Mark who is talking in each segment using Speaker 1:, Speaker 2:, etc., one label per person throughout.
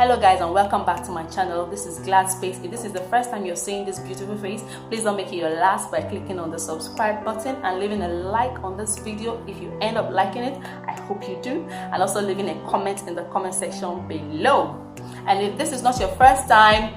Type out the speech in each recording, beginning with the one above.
Speaker 1: Hello guys, and welcome back to my channel. This is Glad Space. If this is the first time you're seeing this beautiful face, please don't make it your last by clicking on the subscribe button and leaving a like on this video. If you end up liking it, I hope you do, and also leaving a comment in the comment section below. And if this is not your first time,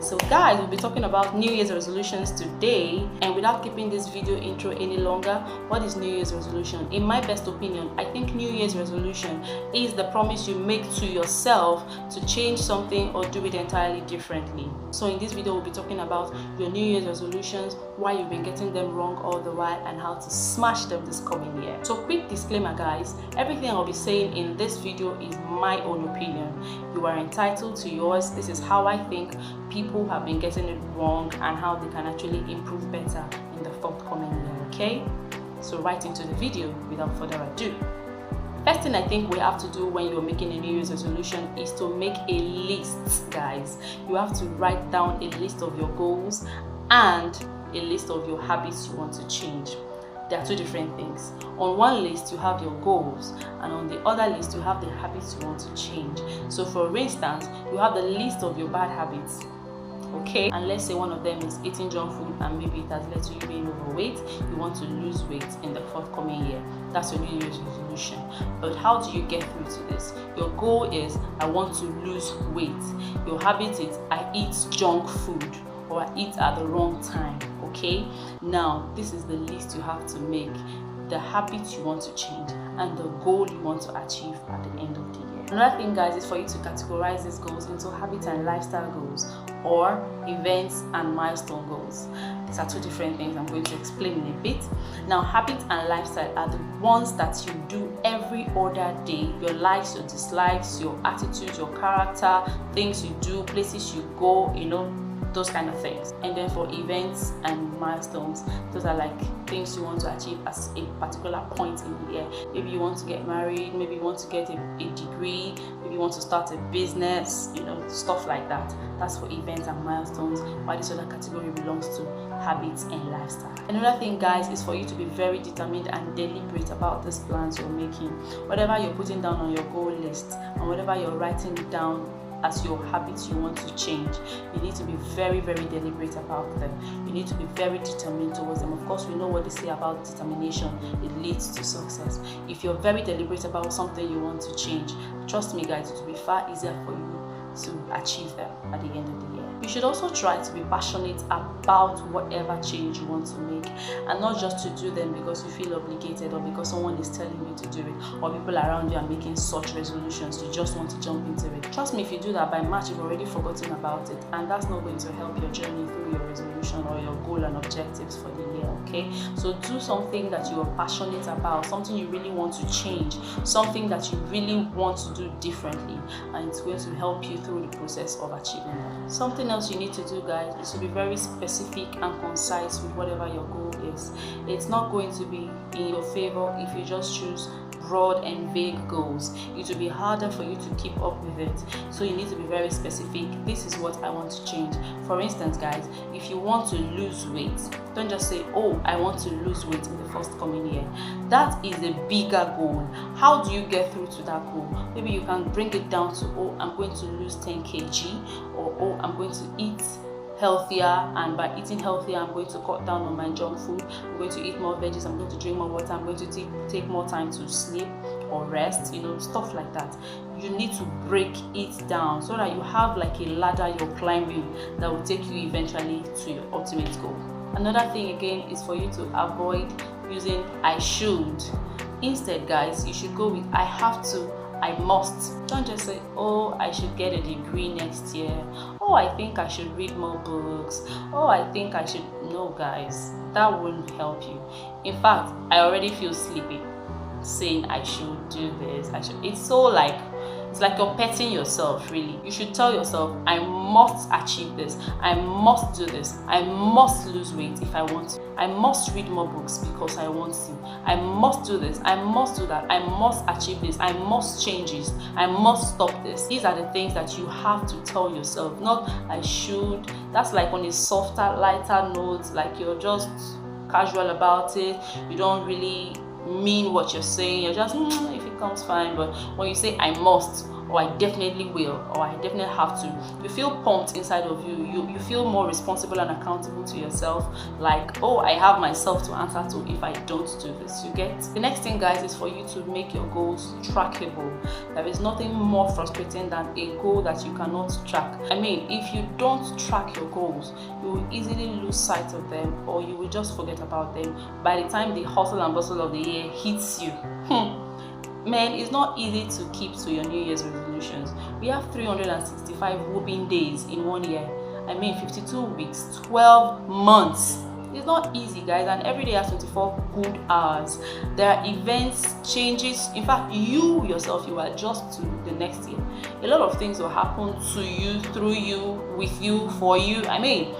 Speaker 1: so guys, we'll be talking about New Year's resolutions today. And without keeping this video intro any longer, what is New Year's resolution? In my best opinion, I think New Year's resolution is the promise you make to yourself to change something or do it entirely differently. So in this video, we'll be talking about your New Year's resolutions, why you've been getting them wrong all the while, and how to smash them this coming year. So quick disclaimer guys, everything I'll be saying in this video is my own opinion. You are entitled to yours. This is how I think people have been getting it wrong and how they can actually improve better in the forthcoming year. Okay, so right into the video without further ado. First thing I think we have to do when you're making a New Year's resolution is to make a list, guys. You have to write down a list of your goals and a list of your habits you want to change. There are two different things. On one list you have your goals, and on the other list you have the habits you want to change. So for instance, you have the list of your bad habits, okay, and let's say one of them is eating junk food and maybe it has led to you being overweight. You want to lose weight in the forthcoming year. That's your New Year's resolution. But how do you get through to this? Your goal is I want to lose weight. Your habit is I eat junk food or I eat at the wrong time. Okay, now this is the list you have to make, the habits you want to change and the goal you want to achieve at the end of the year. Another thing guys is for you to categorize these goals into habit and lifestyle goals or events and milestone goals. These are two different things I'm going to explain in a bit. Now habit and lifestyle are the ones that you do every other day, your likes, your dislikes, your attitudes, your character, things you do, places you go, you know, those kind of things. And then for events and milestones, those are like things you want to achieve at a particular point in the year. Maybe you want to get married, maybe you want to get a degree, maybe you want to start a business, you know, stuff like that. That's for events and milestones, while this other category belongs to habits and lifestyle. Another thing guys is for you to be very determined and deliberate about these plans you're making. Whatever you're putting down on your goal list and whatever you're writing down as your habits you want to change, you need to be very deliberate about them. You need to be very determined towards them. Of course, we know what they say about determination, it leads to success. If you're very deliberate about something you want to change, trust me guys, it will be far easier for you to achieve them at the end of the year. You should also try to be passionate about whatever change you want to make, and not just to do them because you feel obligated or because someone is telling you to do it or people around you are making such resolutions. You just want to jump into it. Trust me, if you do that, by March you've already forgotten about it, and that's not going to help your journey through your resolution or your goal and objectives for the year. Okay, so do something that you are passionate about, something you really want to change, something that you really want to do differently, and it's going to help you through the process of achieving that. Something else you need to do guys is to be very specific and concise with whatever your goal is. It's not going to be in your favor if you just choose broad and vague goals. It will be harder for you to keep up with it, so you need to be very specific. This is what I want to change. For instance guys, if you want to lose weight, don't just say, oh, I want to lose weight in the forthcoming year. That is a bigger goal. How do you get through to that goal? Maybe you can bring it down to, oh, I'm going to lose 10 kg, or oh, I'm going to eat healthier, and by eating healthier I'm going to cut down on my junk food, I'm going to eat more veggies, I'm going to drink more water, I'm going to take more time to sleep or rest, you know, stuff like that. You need to break it down so that you have like a ladder you're climbing that will take you eventually to your ultimate goal. Another thing again is for you to avoid using I should. Instead guys, you should go with I have to, I must. Don't just say, oh, I should get a degree next year. Oh, I think I should read more books. Oh, I think I should. No, guys, that won't help you. In fact, I already feel sleepy saying I should do this. I should. It's so like, it's like you're petting yourself, really. You should tell yourself, I must achieve this. I must do this. I must lose weight if I want to. I must read more books because I want to. I must do this. I must do that. I must achieve this. I must change this. I must stop this. These are the things that you have to tell yourself, not I should. That's like on a softer, lighter note, like you're just casual about it. You don't really mean what you're saying. You're just, if it sometimes fine, but when you say I must, or I definitely will, or I definitely have to, you feel pumped inside of you. You feel more responsible and accountable to yourself, like, oh, I have myself to answer to if I don't do this. You get? The next thing, guys, is for you to make your goals trackable. There is nothing more frustrating than a goal that you cannot track. I mean, if you don't track your goals, you will easily lose sight of them, or you will just forget about them by the time the hustle and bustle of the year hits you. Man, it's not easy to keep to your New Year's resolutions. We have 365 whooping days in 1 year. I mean, 52 weeks, 12 months. It's not easy, guys, and every day has 24 good hours. There are events, changes. In fact, you yourself, you adjust to the next year. A lot of things will happen to you, through you, with you, for you. I mean,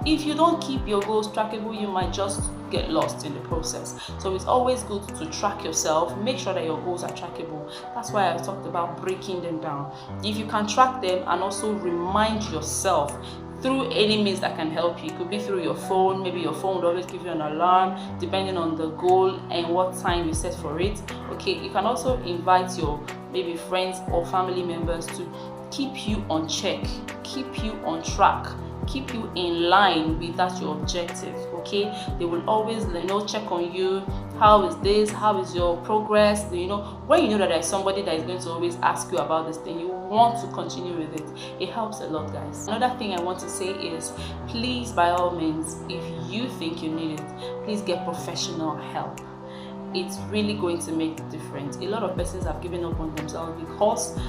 Speaker 1: if you don't keep your goals trackable, you might just get lost in the process. So it's always good to track yourself. Make sure that your goals are trackable. That's why I talked about breaking them down. If you can track them and also remind yourself through any means that can help you. It could be through your phone. Maybe your phone will always give you an alarm depending on the goal and what time you set for it. Okay, you can also invite your maybe friends or family members to keep you on check, keep you on track, keep you in line with that your objective. Okay, they will always check on you. How is this? How is your progress? When you know that there's somebody that is going to always ask you about this thing, you want to continue with it. It helps a lot, guys. Another thing I want to say is, please, by all means, if you think you need it, please get professional help. It's really going to make a difference. A lot of persons have given up on themselves because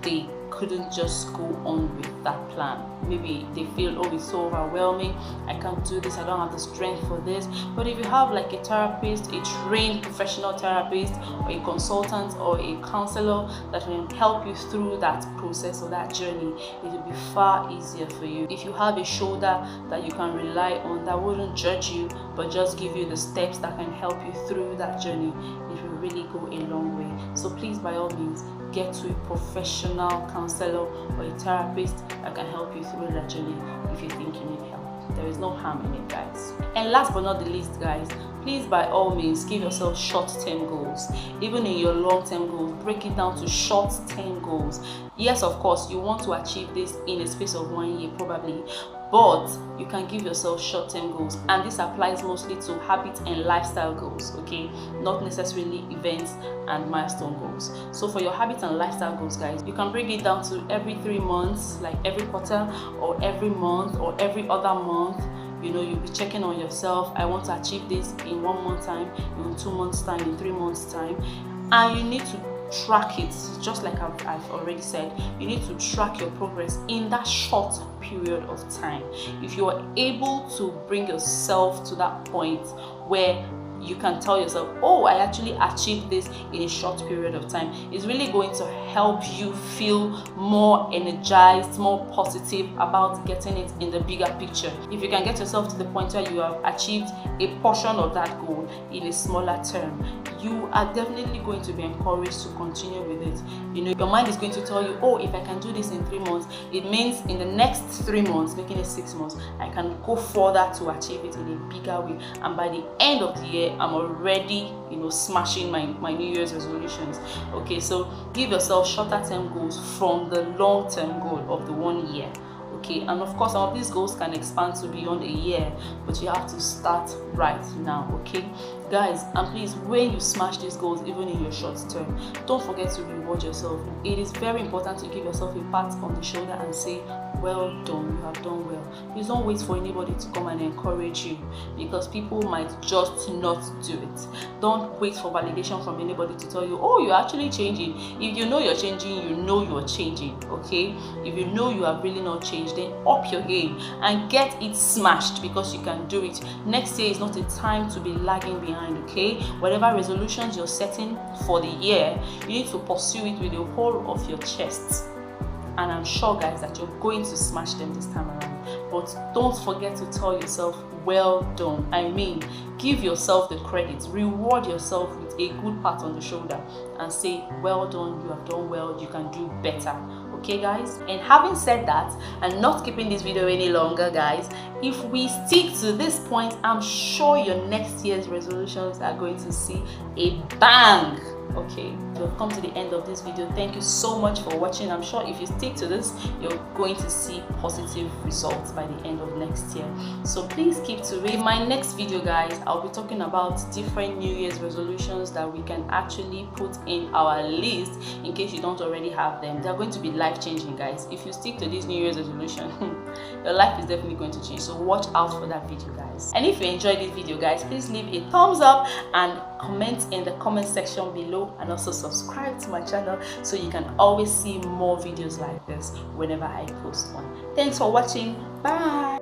Speaker 1: they couldn't just go on with that plan. Maybe they feel, oh, it's so overwhelming, I can't do this, I don't have the strength for this. But if you have like a therapist, a trained professional therapist, or a consultant or a counselor that can help you through that process or that journey, it will be far easier for you. If you have a shoulder that you can rely on, that wouldn't judge you but just give you the steps that can help you through that journey, it will really go a long way. So please, by all means, get to a professional counselor or a therapist that can help you through that journey if you think you need help. There is no harm in it, guys. And last but not the least, guys, please, by all means, give yourself short-term goals. Even in your long-term goals, break it down to short-term goals. Yes, of course, you want to achieve this in a space of 1 year probably, but you can give yourself short-term goals, and this applies mostly to habit and lifestyle goals, okay, not necessarily events and milestone goals. So for your habit and lifestyle goals, guys, you can break it down to every 3 months, like every quarter or every month or every other month. You'll be checking on yourself. I want to achieve this in 1 month time, in 2 months time, in 3 months time, and you need to track it. Just like I've already said, you need to track your progress in that short period of time. If you are able to bring yourself to that point where you can tell yourself, oh, I actually achieved this in a short period of time, it's really going to help you feel more energized, more positive about getting it in the bigger picture. If you can get yourself to the point where you have achieved a portion of that goal in a smaller term, you are definitely going to be encouraged to continue with it. Your mind is going to tell you, oh, if I can do this in 3 months, it means in the next 3 months, making it 6 months, I can go further to achieve it in a bigger way. And by the end of the year, I'm already, smashing my New Year's resolutions. Okay, so give yourself shorter term goals from the long term goal of the 1 year. Okay, and of course, some of these goals can expand to beyond a year, but you have to start right now. Okay, guys, and please, when you smash these goals, even in your short term, don't forget to reward yourself. It is very important to give yourself a pat on the shoulder and say, well done, you have done well. Please don't wait for anybody to come and encourage you, because people might just not do it. Don't wait for validation from anybody to tell you, oh, you're actually changing. If you know you're changing, you know you're changing. Okay, if you know you have really not changed, then up your game and get it smashed, because you can do it. Next year is not a time to be lagging behind. Okay, whatever resolutions you're setting for the year, you need to pursue it with the whole of your chest. And I'm sure, guys, that you're going to smash them this time around. But don't forget to tell yourself, well done. I mean, give yourself the credit. Reward yourself with a good pat on the shoulder and say, well done, you have done well, you can do better. Okay, guys? And having said that, and not keeping this video any longer, guys, if we stick to this point, I'm sure your next year's resolutions are going to see a bang. Okay, you've come to the end of this video. Thank you so much for watching. I'm sure if you stick to this, you're going to see positive results by the end of next year. So please keep to it. In my next video, guys, I'll be talking about different New Year's resolutions that we can actually put in our list in case you don't already have them. They're going to be life-changing, guys. If you stick to this New Year's resolution, your life is definitely going to change. So watch out for that video, guys. And if you enjoyed this video, guys, please leave a thumbs up and comment in the comment section below, and also subscribe to my channel so you can always see more videos like this whenever I post one. Thanks for watching. Bye.